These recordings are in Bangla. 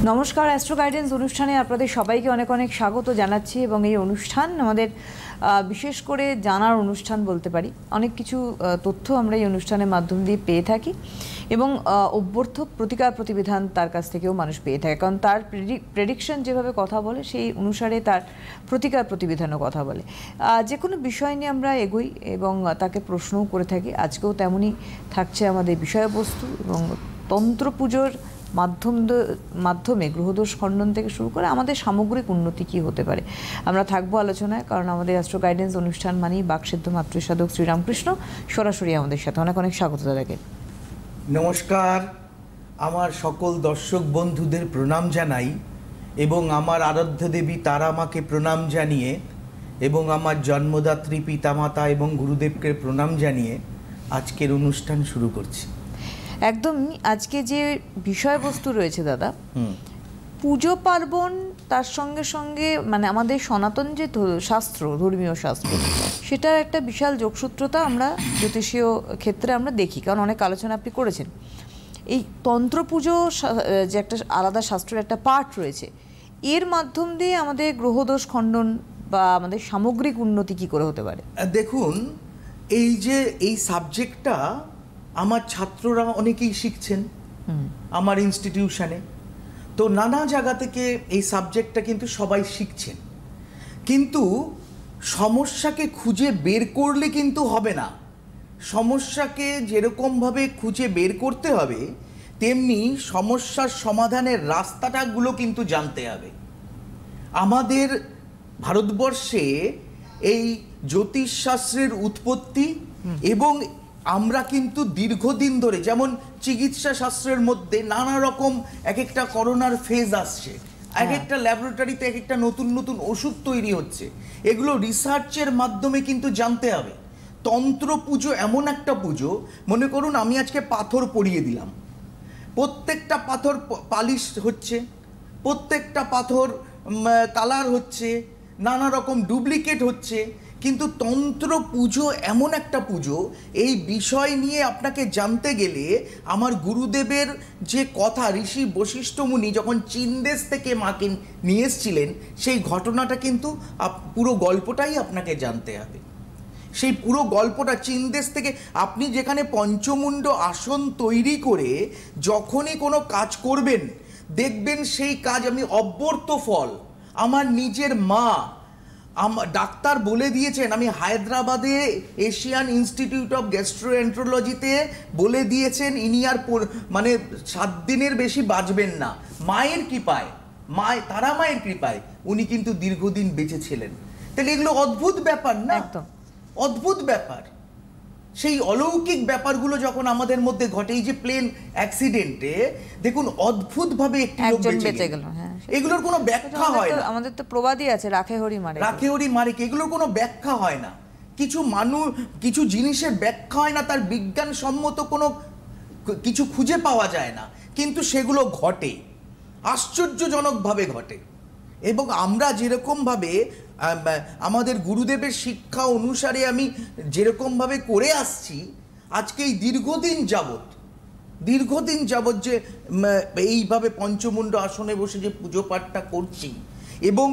নমস্কার, অ্যাস্ট্রো গাইডেন্স অনুষ্ঠানে আপনাদের সবাইকে অনেক অনেক স্বাগত জানাচ্ছি। এবং এই অনুষ্ঠান আমাদের বিশেষ করে জানার অনুষ্ঠান বলতে পারি। অনেক কিছু তথ্য আমরা এই অনুষ্ঠানের মাধ্যম দিয়ে পেয়ে থাকি এবং অভ্যর্থ প্রতিকার প্রতিবিধান তার কাছ থেকেও মানুষ পেয়ে থাকে, কারণ তার প্রেডিকশন যেভাবে কথা বলে সেই অনুসারে তার প্রতিকার প্রতিবিধানও কথা বলে। যে কোনো বিষয় নিয়ে আমরা এগোই এবং তাকে প্রশ্নও করে থাকি। আজকেও তেমনই থাকছে আমাদের বিষয়বস্তু এবং তন্ত্র পুজোর মাধ্যমে গ্রহদোষ খণ্ডন থেকে শুরু করে আমাদের সামগ্রিক উন্নতি কী হতে পারে আমরা থাকবো আলোচনায়। কারণ আমাদের অ্যাস্ট্রো গাইডেন্স অনুষ্ঠান মানেই বাকসিদ্ধ মাতৃসাধক শ্রীরামকৃষ্ণ সরাসরি আমাদের সাথে। অনেক অনেক স্বাগত তাদেরকে। নমস্কার, আমার সকল দর্শক বন্ধুদের প্রণাম জানাই এবং আমার আরাধ্য দেবী তারা মাকে প্রণাম জানিয়ে এবং আমার জন্মদাত্রী পিতামাতা এবং গুরুদেবকে প্রণাম জানিয়ে আজকের অনুষ্ঠান শুরু করছি। একদমই। আজকে যে বিষয়বস্তু রয়েছে দাদা, পুজো পার্বণ, তার সঙ্গে সঙ্গে মানে আমাদের সনাতন যে শাস্ত্র, ধর্মীয় শাস্ত্র, সেটার একটা বিশাল যোগসূত্রতা আমরা জ্যোতিষীয় ক্ষেত্রে আমরা দেখি, কারণ অনেক আলোচনা আপনি করেছেন। এই তন্ত্র পুজো যে একটা আলাদা শাস্ত্রের একটা পার্ট রয়েছে, এর মাধ্যম দিয়ে আমাদের গ্রহদোষ খণ্ডন বা আমাদের সামগ্রিক উন্নতি কী করে হতে পারে? দেখুন, এই সাবজেক্টটা আমার ছাত্ররা অনেকেই শিখছেন আমার ইনস্টিটিউশনে, তো নানা জায়গা থেকে এই সাবজেক্টটা কিন্তু সবাই শিখছেন, কিন্তু সমস্যাকে খুঁজে বের করলে কিন্তু হবে না। সমস্যাকে যেরকমভাবে খুঁজে বের করতে হবে, তেমনি সমস্যার সমাধানের রাস্তাটাগুলো কিন্তু জানতে হবে। আমাদের ভারতবর্ষে এই জ্যোতিষশাস্ত্রের উৎপত্তি এবং আমরা কিন্তু দীর্ঘদিন ধরে, যেমন চিকিৎসা শাস্ত্রের মধ্যে নানা রকম এক একটা করোনার ফেজ আসছে, এক একটা ল্যাবরেটরিতে এক একটা নতুন নতুন ওষুধ তৈরি হচ্ছে, এগুলো রিসার্চের মাধ্যমে কিন্তু জানতে হবে। তন্ত্র পুজো এমন একটা পুজো, মনে করুন আমি আজকে পাথর পরিয়ে দিলাম, প্রত্যেকটা পাথর পালিশ হচ্ছে, প্রত্যেকটা পাথর কালার হচ্ছে, নানা রকম ডুপ্লিকেট হচ্ছে, কিন্তু তন্ত্র পুজো এমন একটা পুজো, এই বিষয় নিয়ে আপনাকে জানতে গেলে আমার গুরুদেবের যে কথা, ঋষি বশিষ্ঠ মুনি যখন চীন দেশ থেকে মাকে নিয়ে এসেছিলেন, সেই ঘটনাটা কিন্তু পুরো গল্পটাই আপনাকে জানতে হবে। সেই পুরো গল্পটা চীন দেশ থেকে, আপনি যেখানে পঞ্চমুণ্ড আসন তৈরি করে যখনই কোনো কাজ করবেন, দেখবেন সেই কাজ আমি অব্যর্থ ফল। আমার নিজের মা ডাক্তার বলে দিয়েছেন, আমি হায়দ্রাবাদে এশিয়ান ইনস্টিটিউট অফ গ্যাস্ট্রোএন্টারোলজিতে বলে দিয়েছেন ইনি আর মানে 7 দিনের বেশি বাঁচবেন না। মায়ের কৃপায়, তারা মায়ের কৃপায় উনি কিন্তু দীর্ঘদিন বেঁচে ছিলেন। তাহলে এগুলো অদ্ভুত ব্যাপার না? একদম অদ্ভুত ব্যাপার। সেই অলৌকিক ব্যাপারগুলো যখন আমাদের মধ্যে ঘটে, এই যে প্লেন অ্যাক্সিডেন্টে দেখুন অদ্ভুতভাবে একটি লোক বেঁচে গেল, এগুলোর কোনো ব্যাখ্যা হয় না। আমাদের তো প্রবাদই আছে, রাখে হরি মারে, রাখে হরি মারে, এগুলোর কোনো ব্যাখ্যা হয় না। কিছু জিনিসের ব্যাখ্যা হয় না, তার বিজ্ঞানসম্মত কোনো কিছু খুঁজে পাওয়া যায় না, কিন্তু সেগুলো ঘটে, আশ্চর্যজনকভাবে ঘটে। এবং আমরা যেরকমভাবে আমাদের গুরুদেবের শিক্ষা অনুসারে আমি যেরকমভাবে করে আসছি, আজকে এই দীর্ঘদিন যাবৎ যে এইভাবে পঞ্চমুণ্ড আসনে বসে যে পুজো পাঠটা করছি এবং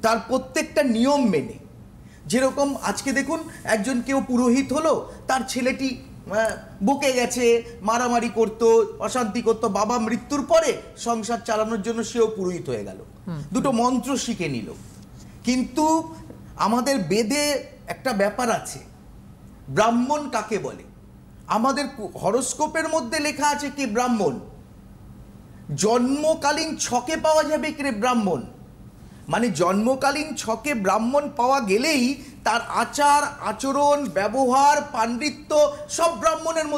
তার প্রত্যেকটা নিয়ম মেনে, যেরকম আজকে দেখুন একজন কেউ পুরোহিত হলো, তার ছেলেটি বকে গেছে, মারামারি করতো, অশান্তি করতো, বাবা মৃত্যুর পরে সংসার চালানোর জন্য সেও পুরোহিত হয়ে গেল, দুটো মন্ত্র শিখে নিল। কিন্তু আমাদের বেদে একটা ব্যাপার আছে, ব্রাহ্মণ কাকে বলে? আমাদের হরোস্কোপের মধ্যে লেখা আছে কি ব্রাহ্মণ, জন্মকালীন ছকে পাওয়া যাবে কি ব্রাহ্মণ, মানে জন্মকালীন ছকে ব্রাহ্মণ পাওয়া গেলেই তার আচার আচরণ ব্যবহার পাণ্ডিত্য সব ব্রাহ্মণের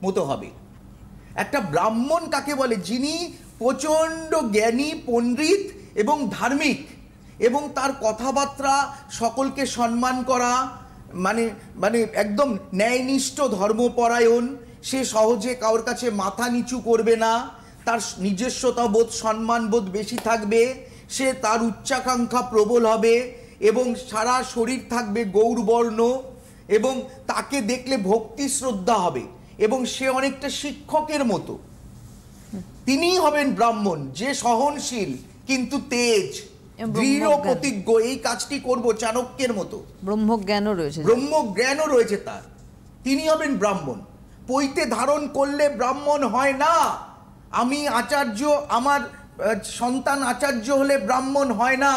মতো হবে। একটা ব্রাহ্মণ কাকে বলে? যিনি প্রচণ্ড জ্ঞানী, পণ্ডিত এবং ধার্মিক, এবং তার কথাবার্তা সকলকে সম্মান করা, মানে একদম ন্যায়নিষ্ঠ, ধর্মপরায়ণ, সে সহজে কারোর কাছে মাথা নিচু করবে না, তার নিজস্বতা বোধ, সম্মান বোধ বেশি থাকবে, সে তার উচ্চাকাঙ্ক্ষা প্রবল হবে এবং সারা শরীর থাকবে গৌরবর্ণ, এবং তাকে দেখলে ভক্তি শ্রদ্ধা হবে, এবং সে অনেকটা শিক্ষকের মতো। তিনিই হবেন ব্রাহ্মণ, যে সহনশীল কিন্তু তেজ, দৃঢ় প্রতিজ্ঞ, এই কাজটি করব চাণক্যের মতো। ব্রহ্মজ্ঞানও রয়েছে, ব্রহ্মজ্ঞানও রয়েছে তার, তিনি হবেন ব্রাহ্মণ। পৈতে ধারণ করলে ব্রাহ্মণ হয় না। আমি আচার্য, আমার সন্তান আচার্য হলে ব্রাহ্মণ হয় না।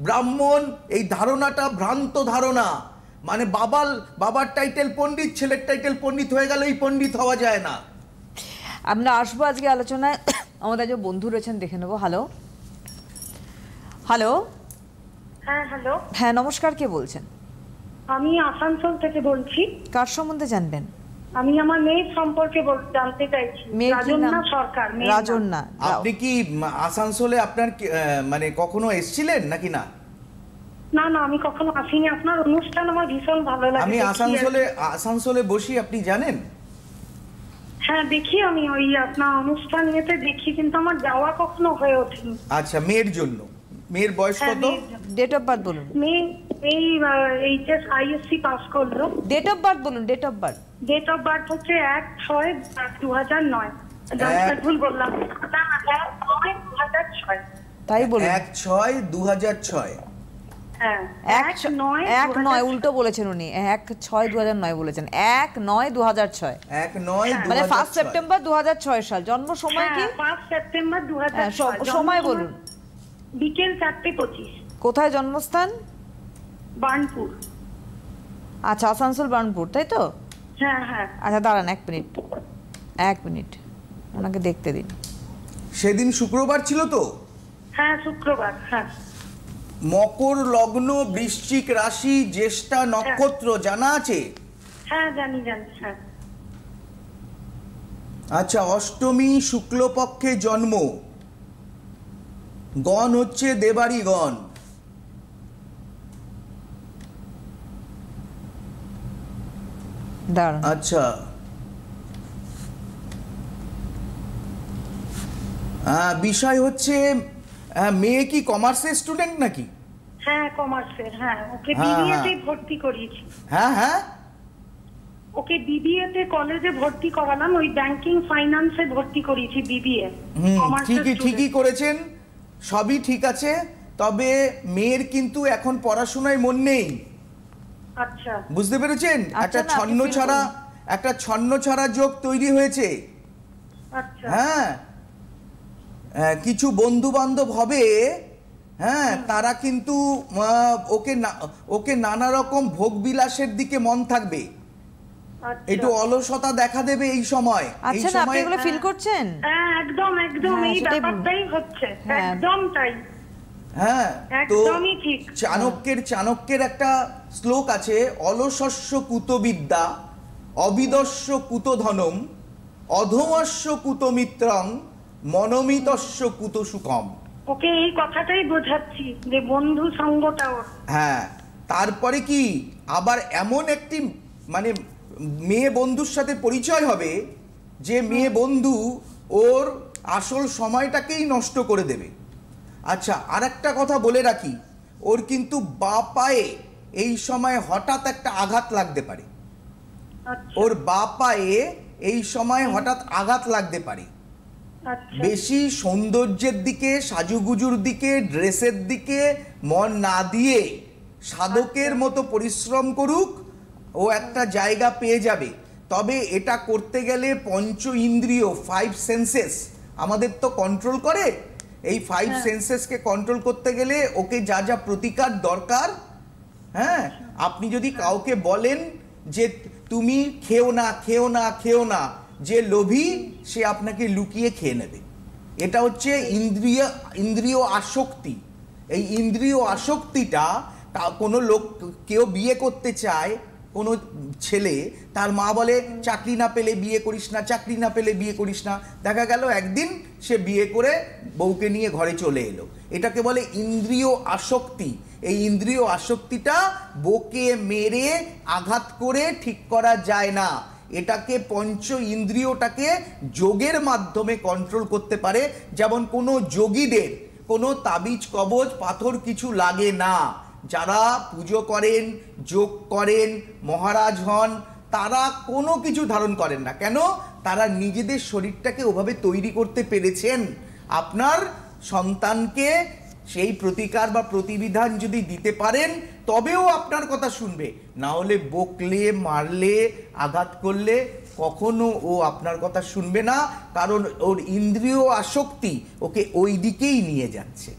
ব্রাহ্মণ, এই ধারণাটা ভ্রান্ত ধারণা। মানে বাবার টাইটেল পণ্ডিত, ছেলের টাইটেল পণ্ডিত হয়ে গেল, এই পণ্ডিত হওয়া যায় না। আমরা আসবো আজকে আলোচনায়। আমাদের যে বন্ধু রয়েছেন দেখে নেবো। Hello hello. হ্যাঁ হ্যালো। হ্যাঁ নমস্কার, কে বলছেন? আমি আসানসোল থেকে বলছি। কার সম্বন্ধে জানবেন? আমি আমার মেয়ের সম্পর্কে জানতে চাইছি। রাজন্যা সরকার। রাজন্যা। আপনি কি আসানসোলে আপনার মানে কখনো এসেছিলেন নাকি না? না না, আমি কখনো আসিনি। আপনার অনুষ্ঠান আমার ভীষণ ভালো লাগে। আমি আসানসোলে বসি, আপনি জানেন? হ্যাঁ দেখি, আমি ওই আপনার অনুষ্ঠান নিতে দেখি, কিন্তু আমার যাওয়া কখনো হয়ে ওঠেনি। আচ্ছা, মেয়ের জন্য। মেয়ের বয়স কত? ডেট অফ বার্থ বলুন। মেয়ে এই এইচএস আইএসসি পাস করলো। ডেট অফ বার্থ বলুন। Date of birth. Date of birth হচ্ছে 1/6/2009। ভুল বললাম। না 1/9/2006। তাই বলুন। 1/6/2006। হ্যাঁ 1/9 উল্টো বলেছেন উনি। 1/6/2009 বলেছেন। 1/9/2006। 1/9 মানে 1 সেপ্টেম্বর 2006 সাল। জন্ম সময় কি? 1 সেপ্টেম্বর 2006। সময় বলুন। বিকেল 4:25। কোথায় জন্মস্থান? বার্নপুর। আচ্ছা, আসানসোল বার্নপুর, তাই তো? হ্যাঁ হ্যাঁ। আচ্ছা দাঁড়ান 1 মিনিট, ওনাকে দেখতে দিন। সেদিন শুক্রবার ছিল তো? হ্যাঁ শুক্রবার। হ্যাঁ। মকর লগ্ন, বৃশ্চিক রাশি, জ্যেষ্ঠা নক্ষত্র জানা আছে? হ্যাঁ জানি। হ্যাঁ। আচ্ছা, অষ্টমী শুক্লপক্ষে জন্ম, গণ হচ্ছে দেবারি গণ। দাঁড়ান। আচ্ছা, বিষয় হচ্ছে মেয়ে কি কমার্সের স্টুডেন্ট নাকি? হ্যাঁ কমার্সের। হ্যাঁ, ওকে বিবিএতে ভর্তি করিয়েছি। হ্যাঁ ওকে বিবিএতে কলেজে ভর্তি করালাম, ওই ব্যাংকিং ফাইন্যান্সে ভর্তি করিয়েছি বিবিএ। ঠিকই করেছেন, সবই ঠিক আছে। তবে মেয়ের কিন্তু এখন পড়াশোনায় মন নেই। আচ্ছা, বুঝতে পেরেছেন? একটা ছন্ন ছাড়া যোগ তৈরি হয়েছে। আচ্ছা। হ্যাঁ, কিছু বন্ধু বান্ধব হবে, হ্যাঁ, তারা কিন্তু ওকে নানা রকম ভোগ বিলাসের দিকে মন থাকবে, একটু অলসতা দেখা দেবে এই সময়। আচ্ছা না, আপনি এগুলো ফিল করছেন? হ্যাঁ একদম এই ব্যাপারটাই হচ্ছে, একদম তাই। হ্যাঁ, তো একদমই ঠিক। চাণক্যের একটা শ্লোক আছে, অলসস্য কুতবিদ্যা, অবিদস্য কুতধনম, অধমস্য কুতমিত্রং, মনোমিতস্য কুত সুখম। ওকে এই কথাটাই বোঝাচ্ছি যে বন্ধু সঙ্গটা ওর। হ্যাঁ, তারপরে কি আবার এমন একটি মানে মেয়ে বন্ধুর সাথে পরিচয় হবে যে মেয়ে বন্ধু ওর আসল সময়টাকেই নষ্ট করে দেবে। আচ্ছা, আর একটা কথা বলে রাখি, ওর কিন্তু বা পায়ে এই সময় হঠাৎ একটা আঘাত লাগতে পারে। ওর বা পায়ে এই সময় হঠাৎ আঘাত লাগতে পারে। বেশি সৌন্দর্যের দিকে, সাজুগুজুর দিকে, ড্রেসের দিকে মন না দিয়ে সাধকের মতো পরিশ্রম করুক, ও একটা জায়গা পেয়ে যাবে। তবে এটা করতে গেলে পঞ্চ ইন্দ্রিয়, 5 সেন্সেস আমাদের তো কন্ট্রোল করে। এই 5 সেন্সেসকে কন্ট্রোল করতে গেলে ওকে যা প্রতিকার দরকার, হ্যাঁ, আপনি যদি কাউকে বলেন যে তুমি খেও না, যে লোভী সে আপনাকে লুকিয়ে খেয়ে নেবে। এটা হচ্ছে ইন্দ্রিয় আসক্তি। এই ইন্দ্রিয় আসক্তিটা, কোনো লোক কেউ বিয়ে করতে চায়, কোনো ছেলে, তার মা বলে চাকরি না পেলে বিয়ে করিস না, দেখা গেল একদিন সে বিয়ে করে বউকে নিয়ে ঘরে চলে এলো। এটাকে বলে ইন্দ্রিয় আসক্তি। এই ইন্দ্রিয় আসক্তিটা বউকে মেরে আঘাত করে ঠিক করা যায় না। এটাকে পঞ্চ ইন্দ্রিয়টাকে যোগের মাধ্যমে কন্ট্রোল করতে পারে। যেমন কোনো যোগীদের কোনো তাবিজ কবজ পাথর কিছু লাগে না। যারা পুজো করেন, যোগ করেন, মহারাজ হন, তারা কোনো কিছু ধারণ করেন না। কেন? তারা নিজেদের শরীরটাকে ওভাবে তৈরি করতে পেরেছেন। আপনার সন্তানকে সেই প্রতিকার বা প্রতিবিধান যদি দিতে পারেন তবেও আপনার কথা শুনবে, না হলে বকলে, মারলে, আঘাত করলে কখনো ও আপনার কথা শুনবে না, কারণ ওর ইন্দ্রিয় আসক্তি ওকে ওই দিকেই নিয়ে যাচ্ছে।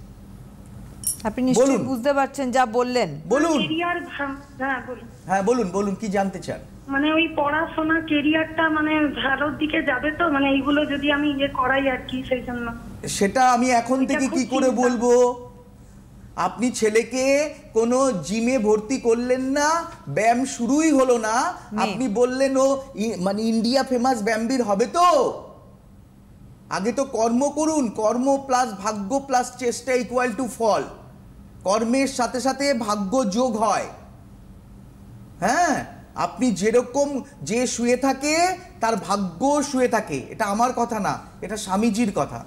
আপনি নিশ্চয়ই বলুন। বুঝতে পারছেন যা বললেন। বলুন। কেরিয়ার, হ্যাঁ বলুন। হ্যাঁ বলুন, বলুন কি জানতে চান? মানে ওই পড়াশোনা কেরিয়ারটা মানে ভালোর দিকে যাবে তো, মানে এইগুলো যদি আমি করাই আর কি, সেই জন্য। সেটা আমি এখন থেকে কি করে বলবো? আপনি ছেলেকে কোনো জিমে ভর্তি করলেন না, ব্যায়াম শুরুই হলো না, আপনি বললেন ও মানে ইন্ডিয়া ফেমাস ব্যায়ামবীর হবে তো? আগে তো কর্ম করুন, কর্ম প্লাস ভাগ্য প্লাস চেষ্টা ইকুয়াল টু ফল। কর্মের সাথে সাথে ভাগ্য যোগ হয়। হ্যাঁ, আপনি যেরকম যে শুয়ে থাকে তার ভাগ্য শুয়ে থাকে, এটা আমার কথা না, এটা স্বামীজির কথা।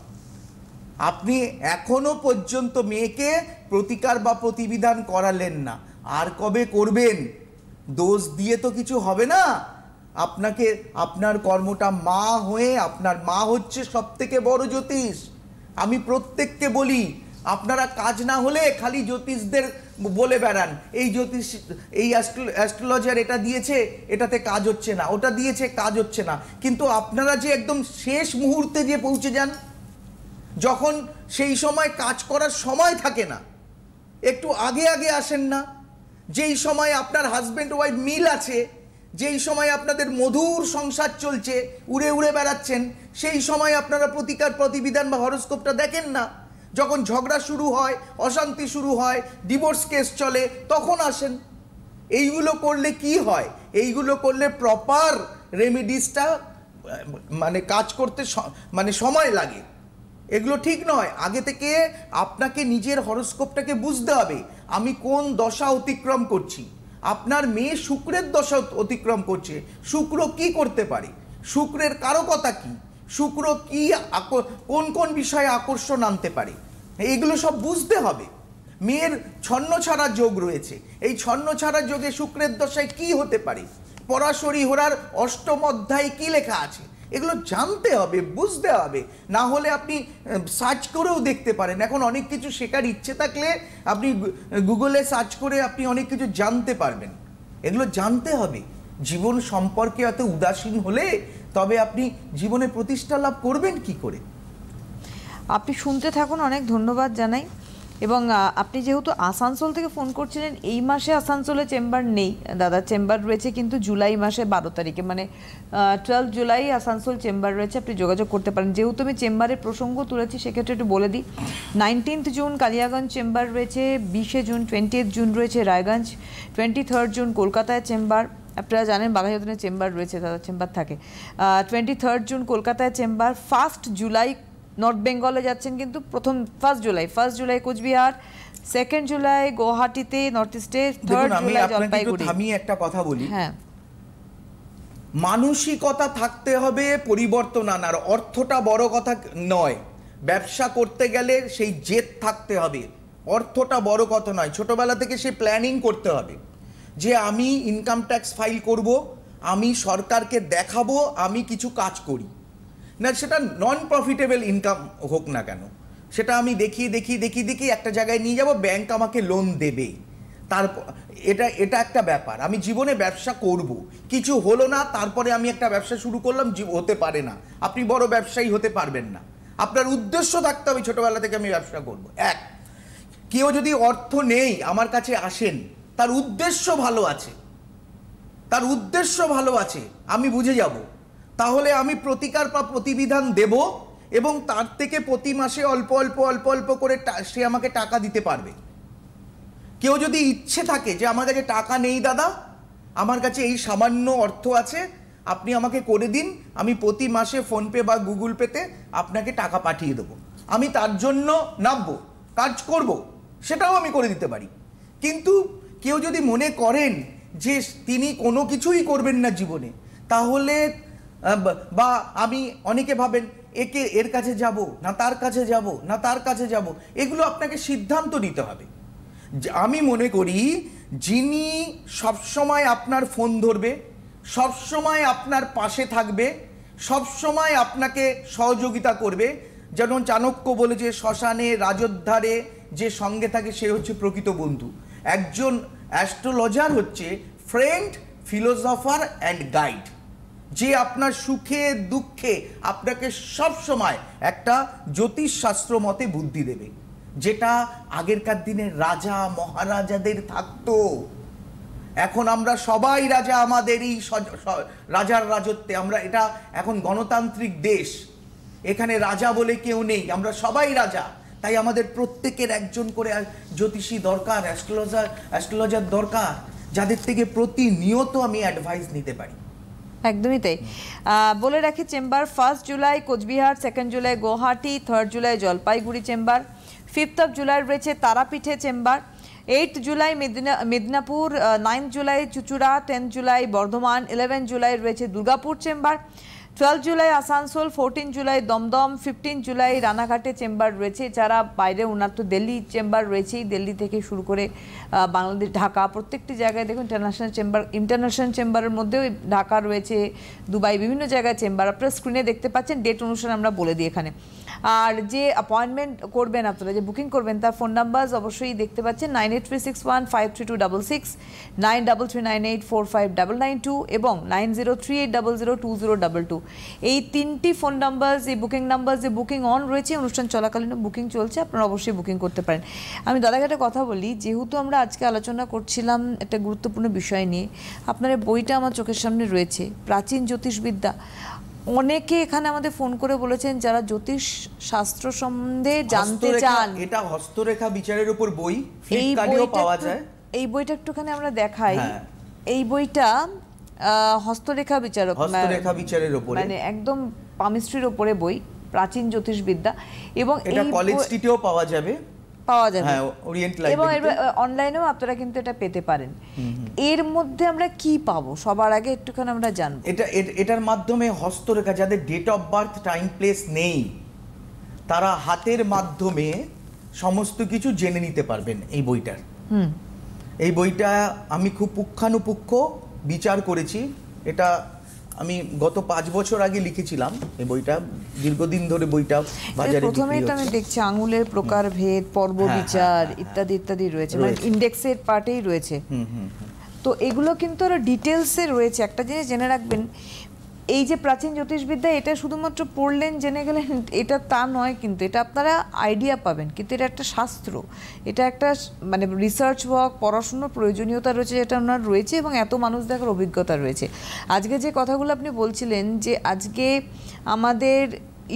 আপনি এখনো পর্যন্ত মেয়েকে প্রতিকার বা প্রতিবিধান করালেন না, আর কবে করবেন? দোষ দিয়ে তো কিছু হবে না। আপনাকে আপনার কর্মটা, মা হয়ে, আপনার মা হচ্ছে সব থেকে বড় জ্যোতিষ। আমি প্রত্যেককে বলি, আপনারা কাজ না হলে খালি জ্যোতিষদের বলে বেড়ান, এই জ্যোতিষ, এই অ্যাস্ট্রোলজার এটা দিয়েছে, এটাতে কাজ হচ্ছে না, ওটা দিয়েছে, কাজ হচ্ছে না। কিন্তু আপনারা যে একদম শেষ মুহূর্তে যে পৌঁছে যান, যখন সেই সময় কাজ করার সময় থাকে না, একটু আগে আগে আসেন না, যেই সময় আপনার হাজব্যান্ড ওয়াইফ মিল আছে, যেই সময় আপনাদের মধুর সংসার চলছে, উড়ে উড়ে বেড়াচ্ছেন, সেই সময় আপনারা প্রতিকার প্রতিবিধান বা হরোস্কোপটা দেখেন না। যখন ঝগড়া শুরু হয়, অশান্তি শুরু হয়, ডিভোর্স কেস চলে, তখন আসেন। এইগুলো করলে কি হয়? এইগুলো করলে প্রপার রেমেডিসটা মানে কাজ করতে মানে সময় লাগে। এগুলো ঠিক নয়। আগে থেকে আপনাকে নিজের হরোস্কোপটাকে বুঝতে হবে, আমি কোন দশা অতিক্রম করছি। আপনার মেয়ে শুক্রের দশা অতিক্রম করছে, শুক্র কি করতে পারে, শুক্রের কারকতা কি, শুক্র কি কোন কোন বিষয়ে আকর্ষণ আনতে পারে, এগুলো সব বুঝতে হবে। মেয়ের ছন্নছাড়া যোগ রয়েছে, এই ছন্নছাড়া যোগে শুক্রের দশায় কি হতে পারে, পরাশরী হোরার অষ্টম অধ্যায়ে কি লেখা আছে, এগুলো জানতে হবে, বুঝতে হবে। না হলে আপনি সার্চ করেও দেখতে পারেন। এখন অনেক কিছু শেখার ইচ্ছে থাকলে আপনি গুগলে সার্চ করে আপনি অনেক কিছু জানতে পারবেন। এগুলো জানতে হবে। জীবন সম্পর্কে এত উদাসীন হলে তবে আপনি জীবনে প্রতিষ্ঠা লাভ করবেন কি করে? আপনি শুনতে থাকুন, অনেক ধন্যবাদ জানাই। এবং আপনি যেহেতু আসানসোল থেকে ফোন করছিলেন, এই মাসে আসানসোলে চেম্বার নেই দাদার, চেম্বার রয়েছে কিন্তু জুলাই মাসে 12 তারিখে, মানে 12 জুলাই আসানসোল চেম্বার রয়েছে, আপনি যোগাযোগ করতে পারেন। যেহেতু আমি চেম্বারের প্রসঙ্গ তুলেছি সেক্ষেত্রে একটু বলে দিই, 19 জুন কালিয়াগঞ্জ চেম্বার রয়েছে, 20 জুন 20 জুন রয়েছে রায়গঞ্জ, 23 জুন কলকাতায় চেম্বার, আপনারা জানেন বাঘাযতীনে চেম্বার রয়েছে, দাদার চেম্বার থাকে। 23 জুন কলকাতায় চেম্বার, 1 জুলাই নর্থ বেঙ্গলে যাচ্ছেন কিন্তু 1 জুলাই কোচবিহার, 2 জুলাই গুয়াহাটিতে নর্থ ইস্টে, 3 জুলাই জলপাইগুড়ি। আমি একটা কথা বলি, হ্যাঁ, মানসিকতা থাকতে হবে, পরিবর্তন আনার। অর্থটা বড় কথা নয়, ব্যবসা করতে গেলে সেই জেদ থাকতে হবে, অর্থটা বড় কথা নয়। ছোটবেলা থেকে সে প্ল্যানিং করতে হবে যে আমি ইনকাম ট্যাক্স ফাইল করব, আমি সরকারকে দেখাবো আমি কিছু কাজ করি। না, সেটা নন প্রফিটেবল ইনকাম হোক না কেন, সেটা আমি দেখিয়ে একটা জায়গায় নিয়ে যাব, ব্যাংক আমাকে লোন দেবে। তারপর এটা একটা ব্যাপার। আমি জীবনে ব্যবসা করব, কিছু হলো না, তারপরে আমি একটা ব্যবসা শুরু করলাম, হতে পারে না। আপনি বড় ব্যবসায়ী হতে পারবেন না। আপনার উদ্দেশ্য থাকতে হবে ছোটবেলা থেকে আমি ব্যবসা করব। কেউ যদি অর্থ নেই আমার কাছে আসেন, তার উদ্দেশ্য ভালো আছে, আমি বুঝে যাব। তাহলে আমি প্রতিকার বা প্রতিবিধান দেব এবং তার থেকে প্রতি মাসে অল্প অল্প করে সে আমাকে টাকা দিতে পারবে। কেউ যদি ইচ্ছে থাকে যে আমার কাছে টাকা নেই দাদা, আমার কাছে এই সামান্য অর্থ আছে, আপনি আমাকে করে দিন, আমি প্রতি মাসে ফোনপে বা গুগল পেতে আপনাকে টাকা পাঠিয়ে দেবো, আমি তার জন্য নামবো, কাজ করব, সেটাও আমি করে দিতে পারি। কিন্তু কেউ যদি মনে করেন যে তিনি কোনো কিছুই করবেন না জীবনে, তাহলে বা আমি অনেকে ভাবেন এর কাছে যাব না তার কাছে যাব, এগুলো আপনাকে সিদ্ধান্ত নিতে হবে। আমি মনে করি যিনি সবসময় আপনার ফোন ধরবে, সবসময় আপনার পাশে থাকবে, সবসময় আপনাকে সহযোগিতা করবে। যেমন চাণক্য বলেছে, শ্মশানে রাজোদ্ধারে যে সঙ্গে থাকে সে হচ্ছে প্রকৃত বন্ধু। একজন অ্যাস্ট্রোলজার হচ্ছে ফ্রেন্ড, ফিলোসফার অ্যান্ড গাইড, যে আপনার সুখে দুঃখে আপনাকে সব সময় একটা জ্যোতিষশাস্ত্র মতে বুদ্ধি দেবে, যেটা আগেরকার দিনে রাজা মহারাজাদের থাকতো। এখন আমরা সবাই রাজা, আমাদের এই রাজার রাজত্বে আমরা, এটা এখন গণতান্ত্রিক দেশ, এখানে রাজা বলে কেউ নেই, আমরা সবাই রাজা। তাই আমাদের প্রত্যেকের একজন করে জ্যোতিষী দরকার, অ্যাস্ট্রোলজার দরকার, যাদের থেকে প্রতিনিয়ত আমি অ্যাডভাইস নিতে পারি। একদমই তাই। বলে রাখি, চেম্বার 1 জুলাই কোচবিহার, 2 জুলাই গুয়াহাটি, 3 জুলাই জলপাইগুড়ি চেম্বার, 5 জুলাই রয়েছে তারাপীঠে চেম্বার, 8 জুলাই মেদিনীপুর, 9 জুলাই চুচুড়া, 10 জুলাই বর্ধমান, 11 জুলাই রয়েছে দুর্গাপুর চেম্বার, 12 জুলাই আসানসোল, 14 জুলাই দমদম, 15 জুলাই রানাঘাটে চেম্বার রয়েছে। যারা বাইরে, ওনার তো দিল্লি চেম্বার রয়েছেই, দিল্লি থেকে শুরু করে বাংলাদেশ, ঢাকা, প্রত্যেকটি জায়গায় দেখুন ইন্টারন্যাশনাল চেম্বারের মধ্যেও ঢাকা রয়েছে, দুবাই, বিভিন্ন জায়গায় চেম্বার আপনারা স্ক্রিনে দেখতে পাচ্ছেন। ডেট অনুসারে আমরা বলে দিই এখানে। আর যে অ্যাপয়েন্টমেন্ট করবেন আপনারা, যে বুকিং করবেন, তার ফোন নাম্বার অবশ্যই দেখতে পাচ্ছেন 9836153266, 9339845992 এবং 9038002022। এই 3টি ফোন নাম্বার, এই বুকিং নাম্বার, যে বুকিং অন রয়েছে, অনুষ্ঠান চলাকালীন বুকিং চলছে, আপনারা অবশ্যই বুকিং করতে পারেন। আমি দাদাঘাটে কথা বলি, যেহেতু আমরা আজকে আলোচনা করছিলাম একটা গুরুত্বপূর্ণ বিষয় নিয়ে, আপনার বইটা আমার চোখের সামনে রয়েছে, প্রাচীন জ্যোতিষবিদ্যা। অনেকে এখানে আমাদের ফোন করে বলেছেন যারা জ্যোতিষ শাস্ত্র সম্বন্ধে জানতে চান। এটা হস্তরেখা বিচারের উপর বই, ফ্লিপকার্টেও পাওয়া যায়। এই বইটা একটুখানি আমরা দেখাই। এই বইটা হস্তরেখা বিচারের উপরে, মানে একদম পামিস্ট্রির উপরে বই, প্রাচীন জ্যোতিষবিদ্যা। এবং এটা কলেজ স্ট্রিটেও পাওয়া যাবে, হ্যাঁ, ওরিয়েন্ট লাইব্রেরিতে, এবং অনলাইনেও আপনারা কিন্তু এটা পেতে পারেন। এর মধ্যে আমরা কি পাবো সবার আগে একটুখানি আমরা জানবো। এটার মাধ্যমে হস্তরেখা, যাদের date of birth time place নেই, তারা হাতের মাধ্যমে সমস্ত কিছু জেনে নিতে পারবেন এই বইটার। এই বইটা আমি খুব পুঙ্খানুপুঙ্খ বিচার করেছি। এটা আমি গত 5 বছর আগে লিখেছিলাম এই বইটা, দীর্ঘদিন ধরে বইটা বাজারে বিক্রি হচ্ছে। প্রথমেই তো আমি দেখছি আঙুলের প্রকারভেদ, পর্ব বিচার ইত্যাদি ইত্যাদি রয়েছে, মানে ইন্ডেক্সের পার্টেই রয়েছে। তো এগুলো কিন্তু আরো ডিটেলসে রয়েছে। একটা জিনিস জেনে রাখবেন, এই যে প্রাচীন জ্যোতিষবিদ্যা, এটা শুধুমাত্র পড়লেন জেনে গেলেন এটা তা নয়, কিন্তু এটা আপনারা আইডিয়া পাবেন, কিন্তু এটা একটা শাস্ত্র, এটা একটা মানে রিসার্চ ওয়ার্ক, পড়াশুনোর প্রয়োজনীয়তা রয়েছে, যেটা ওনার রয়েছে, এবং এত মানুষ দেখার অভিজ্ঞতা রয়েছে। আজকে যে কথাগুলো আপনি বলছিলেন, যে আজকে আমাদের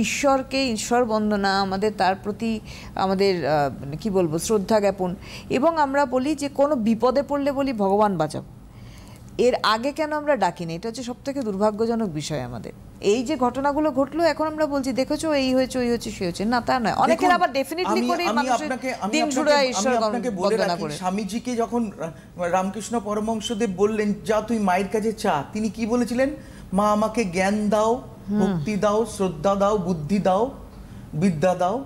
ঈশ্বরকে, ঈশ্বর বন্দনা, আমাদের তার প্রতি আমাদের কি বলবো, শ্রদ্ধা জ্ঞাপন, এবং আমরা বলি যে কোনো বিপদে পড়লে বলি ভগবান বাঁচাও। এর আগে কেন আমরা ডাকি না? এটা হচ্ছে সব থেকে দুর্ভাগ্যজনক বিষয় আমাদের। এই যে ঘটনাগুলো ঘটলো, এখন আমরা বলছি দেখেছো এই হয়েছে, ওই হচ্ছে, সে হচ্ছে না, তা নয়। অনেকের আবার ডেফিনেটলি করে মানুষের দিন শুরু হয় ঈশ্বর বন্দনা করে। স্বামীজিকে যখন রামকৃষ্ণ পরমহংসদেব বললেন যা তুই মায়ের কাছে চা, তিনি কি বলেছিলেন? মা আমাকে জ্ঞান দাও, ভক্তি দাও, শ্রদ্ধা দাও, বুদ্ধি দাও, বিদ্যা দাও।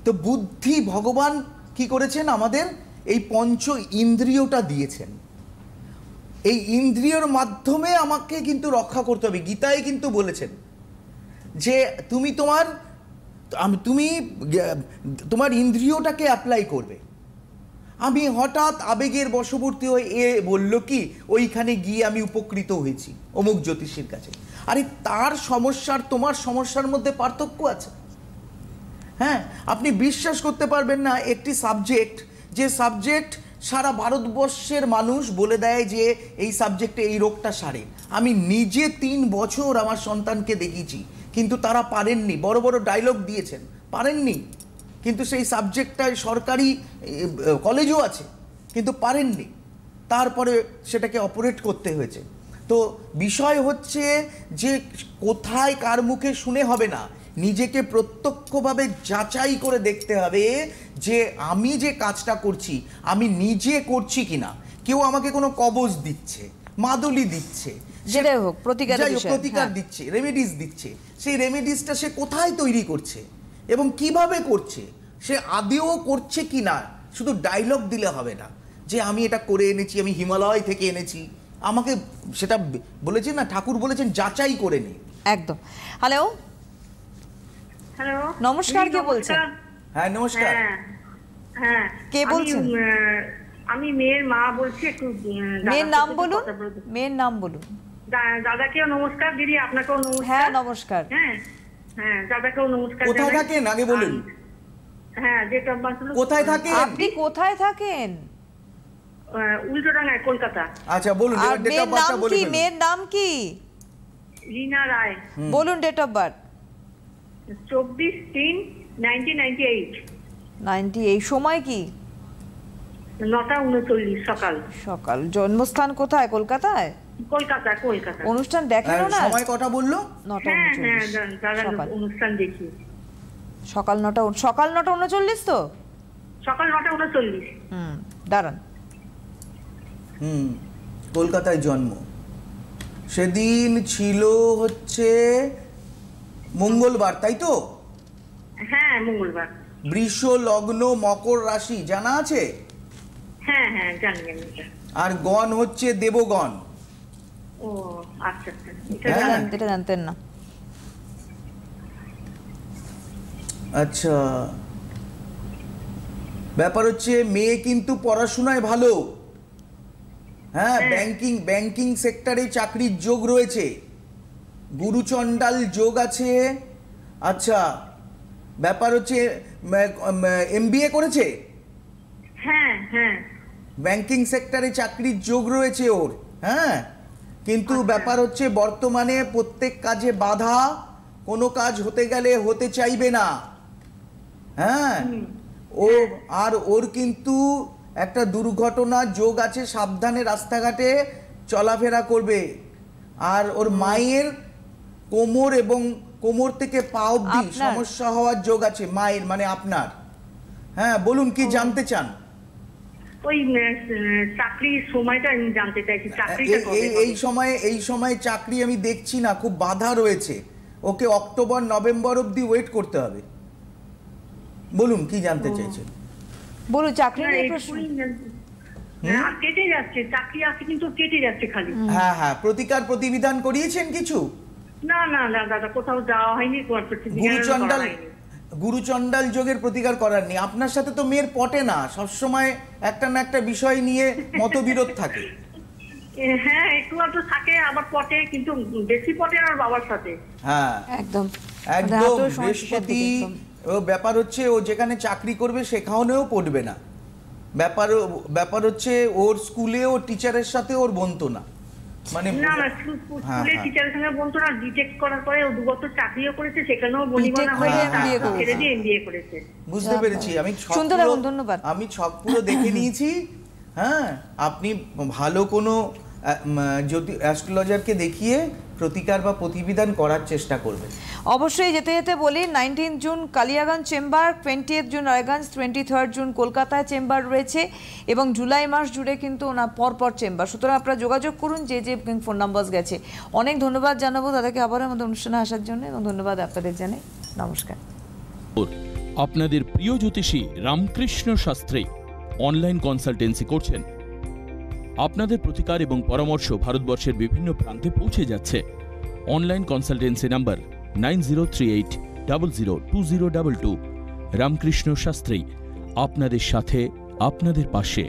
তো বুদ্ধি ভগবান কি করেছেন? আমাদের এই পঞ্চ ইন্দ্রিয়টা দিয়েছেন। এই ইন্দ্রিয়র মাধ্যমে আমাকে কিন্তু রক্ষা করতে হবে। গীতায় কিন্তু বলেছেন যে তুমি তোমার ইন্দ্রিয়টাকে অ্যাপ্লাই করবে। আমি হঠাৎ আবেগের বশবর্তী হয়ে বলল কি ওইখানে গিয়ে আমি উপকৃত হয়েছি অমুক জ্যোতিষীর কাছে। আরে তার সমস্যার তোমার সমস্যার মধ্যে পার্থক্য আছে। হ্যাঁ, আপনি বিশ্বাস করতে পারবেন না, একটি সাবজেক্ট, যে সাবজেক্ট সারা ভারতবর্ষের মানুষ বলে দেয় যে এই সাবজেক্টে এই রোগটা সারে। আমি নিজে 3 বছর আমার সন্তানকে দেখিয়েছি, কিন্তু তারা পারেননি। বড় বড় ডায়লগ দিয়েছেন, পারেননি। কিন্তু সেই সাবজেক্টটায় সরকারি কলেজও আছে, কিন্তু পারেননি। তারপরে সেটাকে অপারেট করতে হয়েছে। তো বিষয় হচ্ছে যে কোথায় কার মুখে শুনে হবে না, নিজেকে প্রত্যক্ষভাবে যাচাই করে দেখতে হবে যে আমি যে কাজটা করছি আমি নিজে করছি কিনা। কেউ আমাকে কোনো কবজ দিচ্ছে, মাদুলি দিচ্ছে, যেটাই হোক প্রতিকার দিচ্ছে, রেমেডিস দিচ্ছে, সেই রেমেডিসটা সে কোথায় তৈরি করছে এবং কিভাবে করছে, সে আদেও করছে কিনা। শুধু ডায়লগ দিলে হবে না যে আমি এটা করে এনেছি, আমি হিমালয় থেকে এনেছি, আমাকে সেটা বলেছেন না, ঠাকুর বলেছেন যাচাই করে নি। একদম। হ্যালো, হ্যালো, নমস্কার, কে বলছেন? হ্যাঁ নমস্কার। হ্যাঁ, কে বলছেন? আমি মেয়ের মা বলছি, একটু মেয়ের নাম বলুন, মেয়ের নাম বলুন। দাদাকেও নমস্কার, দিদি আপনাকেও নমস্কার। হ্যাঁ নমস্কার। হ্যাঁ হ্যাঁ, দাদাকেও নমস্কার। কোথায় থাকেন আগে বলুন? হ্যাঁ, যেটা কোথায় থাকেন? আপনি কোথায় থাকেন? উল্টোডাঙ্গায়, কলকাতা। আচ্ছা বলুন, আর ডেট অফ মেয়ের নাম বার্থটা বলে কি? ফেলুন। মেয়ের নাম কি? রিনা রায়। বলুন ডেট অফ বার্থ। 24/3/1998। 98। সময় কি? 9:39 সকাল। সকাল। জন্মস্থান কোথায়? কলকাতায়? কলকাতা, কলকাতা। অনুষ্ঠান দেখেন না? সময় কটা বললো? 9:39 হ্যাঁ, দাদা সকাল। অনুষ্ঠান দেখি। সকাল 9:39 তো? সকাল 9:39। দাঁড়ান। কলকাতায় জন্ম। সেদিন ছিল হচ্ছে মঙ্গলবার, তাই তো? হ্যাঁ, মঙ্গলবার। বৃষ লগ্ন, মকর রাশি জানা আছে? হ্যাঁ হ্যাঁ, জানি জানি। আর গণ হচ্ছে দেবগণ। ও আচ্ছা আচ্ছা, হ্যাঁ। এটা জানতেন না? আচ্ছা, ব্যাপার হচ্ছে মেয়ে কিন্তু পড়াশোনায় ভালো। হ্যাঁ, ব্যাংকিং সেক্টরে চাকরির যোগ রয়েছে, গুরুচণ্ডাল যোগ আছে। আচ্ছা, ব্যাপার হচ্ছে MBA করেছে। হ্যাঁ হ্যাঁ, ব্যাংকিং সেক্টরে চাকরির যোগ রয়েছে ওর। হ্যাঁ, কিন্তু ব্যাপার হচ্ছে বর্তমানে প্রত্যেক কাজে বাধা, কোনো কাজ হতে গেলে হতে চাইবে না। হ্যাঁ, ওর কিন্তু একটা দুর্ঘটনা যোগ আছে, সাবধানে রাস্তাঘাটে চলাফেরা করবে। আর ওর মায়ের কোমর এবং কোমর থেকে পা অবধি সমস্যা হওয়ার যোগ আছে, মায়ের মানে আপনার। হ্যাঁ বলুন, কি জানতে চান? ওই চাকরির সময়টা আমি জানতে চাইছি। চাকরিটা কবে? এই সময়ে চাকরি আমি দেখছি না, খুব বাধা রয়েছে। ওকে অক্টোবর নভেম্বর অবধি ওয়েট করতে হবে। বলুন কি জানতে চাইছেন? বলুন, চাকরি নিয়ে প্রশ্ন। কেটে যাচ্ছে, চাকরি আছে কিন্তু কেটে যাচ্ছে খালি। হ্যাঁ হ্যাঁ, প্রতিবিধান করিয়েছেন কিছু? না না না দাদা, কোথাও যাওয়া হয়নি। গুরুচণ্ডাল যোগের প্রতিকার করারনি। আপনার সাথে তো মেয়ের পটে না, সবসময় একটা না একটা বিষয় নিয়ে মতবিরোধ থাকে। হ্যাঁ, একটু আধটু থাকে, আবার পটে, কিন্তু বেশি পটে আর বাবার সাথে। হ্যাঁ একদম একদম। বৃহস্পতি, ও ব্যাপার হচ্ছে ও যেখানে চাকরি করবে সেখানেও পড়বে না। ব্যাপার হচ্ছে ওর স্কুলে ও টিচারের সাথে ওর বনতো না, মানে না না, স্কুলে টিচারের সঙ্গে বলতো না। ডিটেক্ট করার পরে ও 2 বছর চাকরিও করেছে, সেখানেও বনিবনা হয়ে ছেড়ে দিয়ে MBA করেছে। বুঝতে পেরেছি আমি। ধন্যবাদ। আমি ছক পুরো দেখে নিয়েছি। হ্যাঁ, আপনি ভালো কোনো অ্যাস্ট্রোলজারকে দেখিয়ে প্রতিকার বা প্রতিবিধান করার চেষ্টা করবেন। অবশ্যই যেতে যেতে বলি, 19 June Kaliaganj chamber, 20 June Raiganj, 23 June কলকাতায় চেম্বার রয়েছে এবং জুলাই মাস জুড়ে কিন্তু পরপর চেম্বার। সুতরাং আপনারা যোগাযোগ করুন, যে ফোন নাম্বার গেছে। অনেক ধন্যবাদ জানাবো তাদেরকে আবার আমাদের অনুষ্ঠানে আসার জন্য, এবং ধন্যবাদ আপনাদের জানাই। নমস্কার। আপনাদের প্রিয় জ্যোতিষী রামকৃষ্ণ শাস্ত্রী অনলাইন কনসালটেন্সি করছেন। আপনাদের প্রতিকার এবং পরামর্শ ভারতবর্ষের বিভিন্ন প্রান্তে পৌঁছে যাচ্ছে। Online consultancy number 9038002022। Ramakrishna Shastri, আপনাদের সাথে, আপনাদের পাশে।